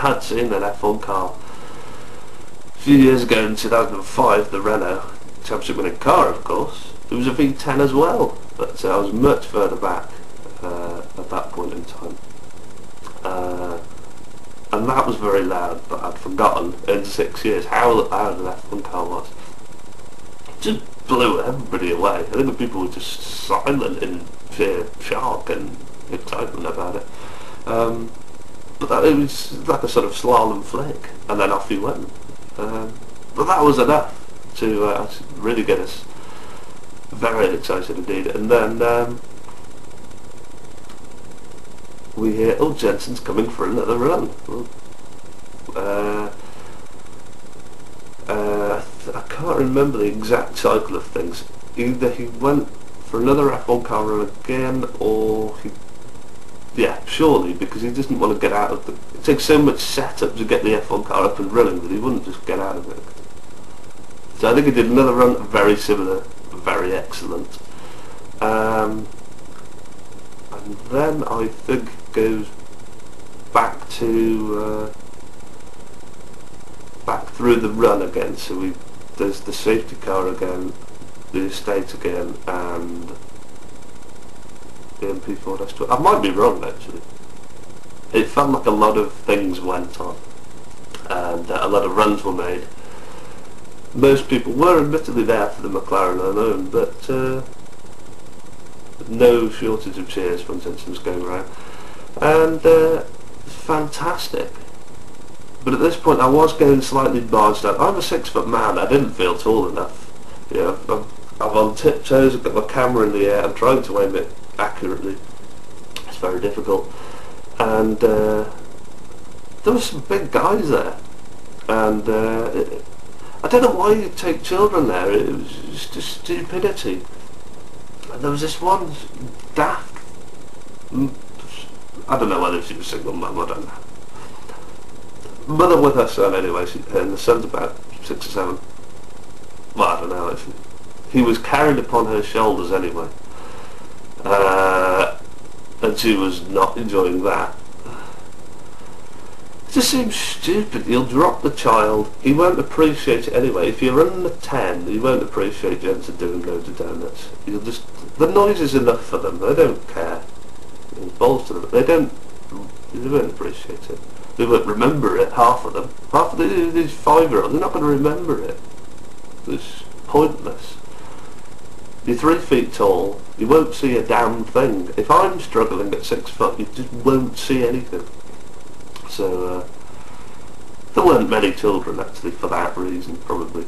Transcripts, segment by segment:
had seen an F1 car a few years ago in 2005, the Renault championship winning car, of course. It was a V10 as well, but I was much further back at that point in time. And that was very loud, but I'd forgotten in 6 years how loud an F1 car was. It just blew everybody away. I think the people were just silent in sheer shock and excitement about it. But it was like a sort of slalom flick, and then off he went. But that was enough to really get us very excited indeed. And then we hear, oh, Jenson's coming for another run. I can't remember the exact cycle of things. Either he went for another F1 car run again, or yeah, surely, because he doesn't want to get out of the... It takes so much setup to get the F1 car up and running that he wouldn't just get out of it. So I think he did another run, very similar, very excellent. And then I think goes back to back through the run again. So there's the safety car again, the estate again, and the MP4 S12. I might be wrong actually. It felt like a lot of things went on, and a lot of runs were made. Most people were admittedly there for the McLaren alone, but no shortage of cheers when Jenson was going around, and fantastic. But at this point I was getting slightly barged out. I'm a 6-foot man, I didn't feel tall enough. You know, I'm on tiptoes, I've got my camera in the air, I'm trying to aim it accurately. It's very difficult. And there were some big guys there, and I don't know why you take children there. It was just stupidity. And there was this one daft, I don't know whether she was a single mum, I don't know. Mother with her son anyway, and the son's about 6 or 7. Well, I don't know actually. He was carried upon her shoulders anyway. And she was not enjoying that. It just seems stupid. You'll drop the child, he won't appreciate it anyway. If you're running a 10, you won't appreciate Jenson doing loads of donuts. You'll just, the noise is enough for them, they don't care. It balls to them, they won't appreciate it. They won't remember it, half of them. Half of these 5-year-olds, they're not going to remember it. It's pointless. You're 3 feet tall, you won't see a damn thing. If I'm struggling at 6 foot, you just won't see anything. So, there weren't many children actually for that reason, probably.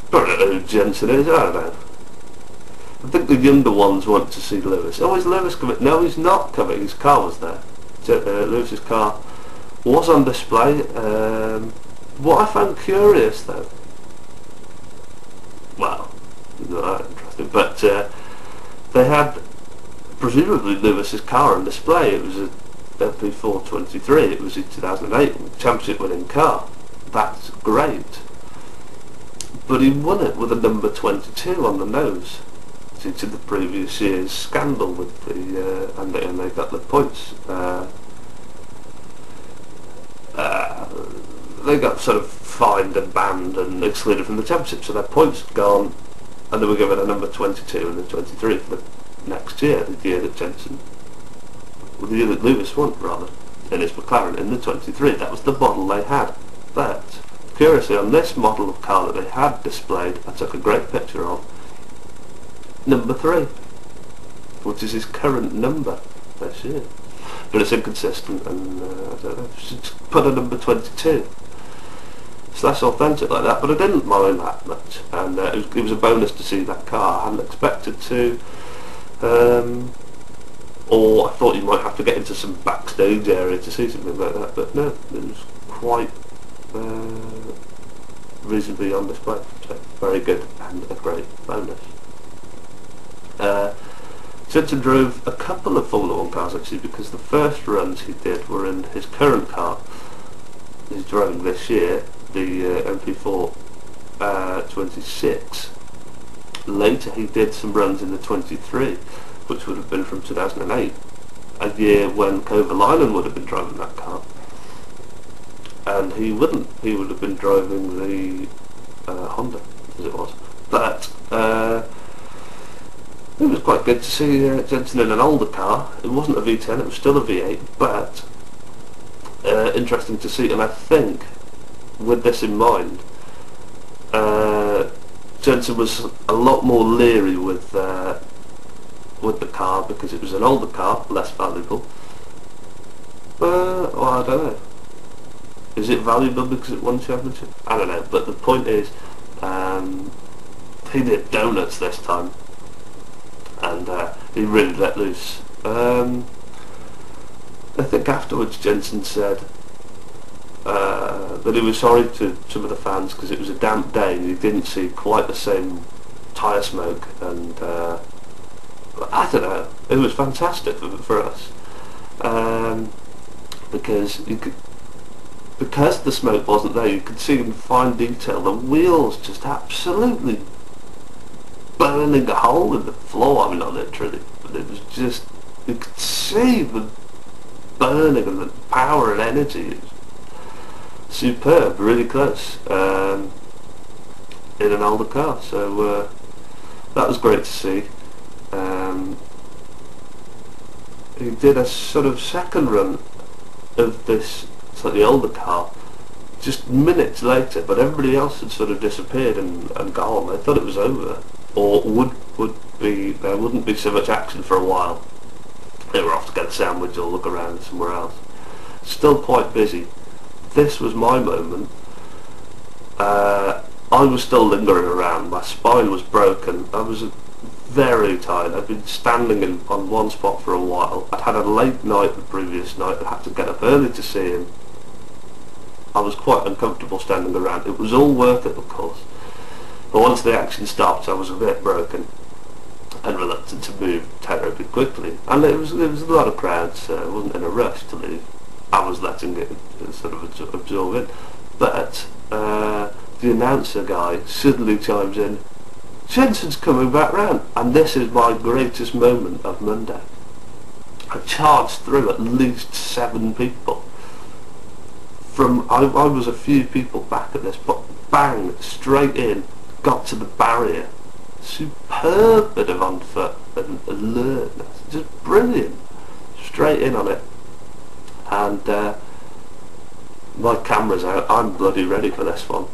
I don't know who Jenson is, I don't know. I think the younger ones want to see Lewis. Oh, is Lewis coming? No, he's not coming, his car was there. Lewis's car was on display. What I found curious though, well, not that interesting, but they had presumably Lewis's car on display. It was a MP4 23, it was in 2008, championship winning car. That's great. But he won it with a number 22 on the nose, due to the previous year's scandal with the, and they got the points. They got sort of fined and banned and excluded from the championship, so their points had gone, and they were given a number 22 and a 23 for the next year, the year that Jenson, well, the year that Lewis won, rather, in his McLaren, in the 23. That was the model they had. But, curiously, on this model of car that they had displayed, I took a great picture of, number 3, which is his current number this year. But it's inconsistent, and I don't know, should put a number 22. So that's authentic like that, but I didn't mind that much, and it was a bonus to see that car. I hadn't expected to, or I thought you might have to get into some backstage area to see something like that, but no, it was quite reasonably on display, so very good and a great bonus. Jenson drove a couple of Formula 1 cars actually, because the first runs he did were in his current car he's driving this year, the MP4 26. Later he did some runs in the 23, which would have been from 2008, a year when Kovalainen would have been driving that car. and he wouldn't. He would have been driving the Honda, as it was. But it was quite good to see Jenson in an older car. It wasn't a V10, it was still a V8, but interesting to see. And I think, with this in mind, Jenson was a lot more leery with the car because it was an older car, less valuable. Well, I don't know. Is it valuable because it won championship? I don't know. But the point is, he did donuts this time, and he really let loose. I think afterwards Jenson said that he was sorry to some of the fans because it was a damp day and he didn't see quite the same tyre smoke, and I don't know, it was fantastic for us, because the smoke wasn't there, you could see in fine detail the wheels just absolutely burning a hole in the floor. I mean, not literally, but it was just, you could see the burning and the power and energy. It was superb, really close, in an older car. So that was great to see. He did a sort of second run of this slightly older car just minutes later, but everybody else had sort of disappeared and gone. I thought it was over, or there wouldn't be so much action for a while. They were off to get a sandwich or look around somewhere else. Still quite busy. This was my moment. I was still lingering around. My spine was broken. I was very tired. I'd been standing on one spot for a while. I'd had a late night the previous night. I had to get up early to see him. I was quite uncomfortable standing around. It was all worth it, of course. But once the action stopped, I was a bit broken and reluctant to move terribly quickly. And there was a lot of crowds, so I wasn't in a rush to leave. I was letting it sort of absorb in. But the announcer guy suddenly chimes in, "Jenson's coming back round," and this is my greatest moment of Monday. I charged through at least 7 people. I was a few people back at this, but bang, straight in, got to the barrier. Superb bit of on foot and alertness, just brilliant. Straight in on it, and my camera's out. I'm bloody ready for this one.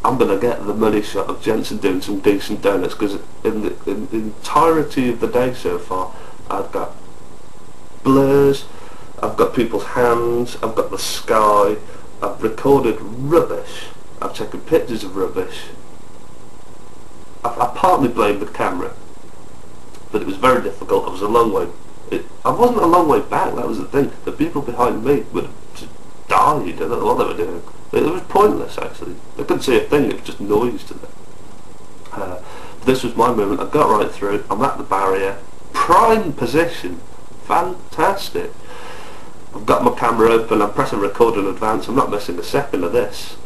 I'm going to get the money shot of Jenson doing some decent donuts, because in the entirety of the day so far, I've got blurs, I've got people's hands, I've got the sky, I've recorded rubbish, I've taken pictures of rubbish. I partly blame the camera, but it was very difficult. I was a long way. I wasn't a long way back, that was the thing. The people behind me would have just died. I don't know what they were doing. It was pointless, actually. They couldn't see a thing, it was just noise to them. This was my moment. I got right through. I'm at the barrier. Prime position. Fantastic. I've got my camera open. I'm pressing record in advance. I'm not missing a second of this.